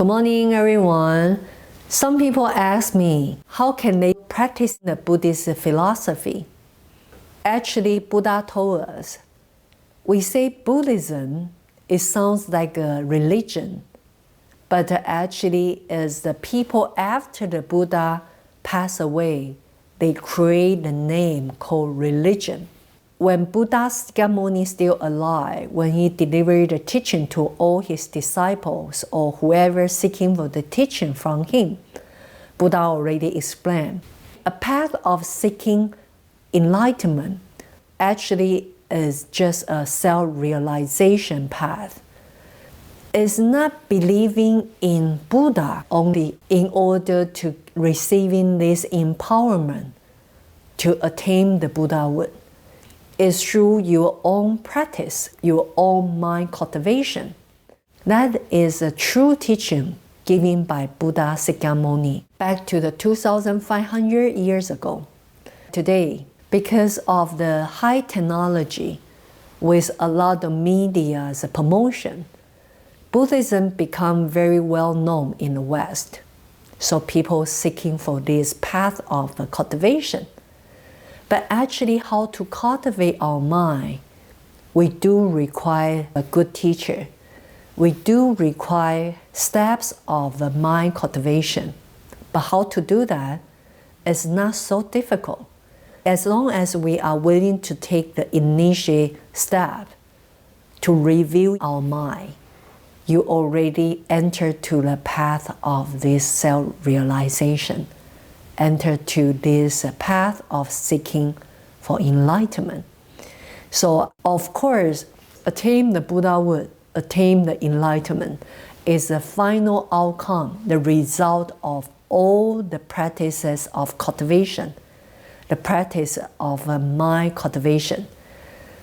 Good morning, everyone. Some people ask me, how can they practice the Buddhist philosophy? Actually, Buddha told us, we say Buddhism, it sounds like a religion, but actually is the people after the Buddha passed away, they create the name called religion. When Buddha Sakyamuni is still alive, when he delivered the teaching to all his disciples or whoever seeking for the teaching from him, Buddha already explained. A path of seeking enlightenment actually is just a self-realization path. It's not believing in Buddha only in order to receiving this empowerment to attain the Buddhahood. It's through your own practice, your own mind cultivation. That is a true teaching given by Buddha Sakyamuni back to the 2,500 years ago. Today, because of the high technology with a lot of media's promotion, Buddhism become very well known in the West. So people seeking for this path of cultivation. But actually how to cultivate our mind, we do require a good teacher. We do require steps of the mind cultivation. But how to do that is not so difficult. As long as we are willing to take the initial step to review our mind, you already enter to the path of this self-realization. Enter to this path of seeking for enlightenment. So, of course, attain the Buddhahood, attain the enlightenment is the final outcome, the result of all the practices of cultivation, the practice of mind cultivation.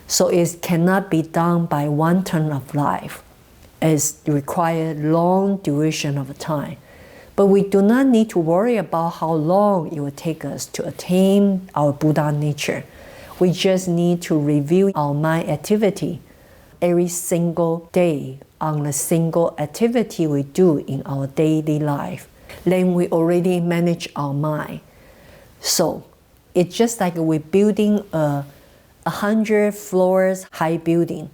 So it cannot be done by one turn of life. It requires long duration of time. But we do not need to worry about how long it will take us to attain our Buddha nature. We just need to review our mind activity every single day on the single activity we do in our daily life. Then we already manage our mind. So it's just like we're building a 100 floors high building.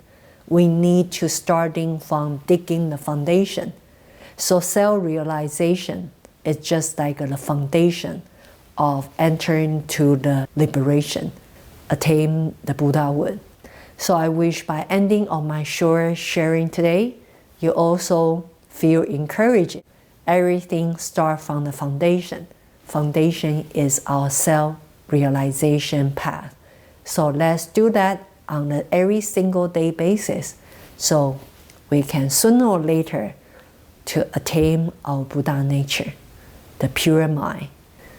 We need to starting from digging the foundation. So self-realization is just like the foundation of entering to the liberation, attain the Buddhahood. So I wish by ending of my short sharing today, you also feel encouraged. Everything starts from the foundation. Foundation is our self-realization path. So let's do that on an every single day basis so we can sooner or later to attain our Buddha nature, the pure mind.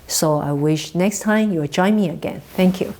So I wish next time you'll join me again. Thank you.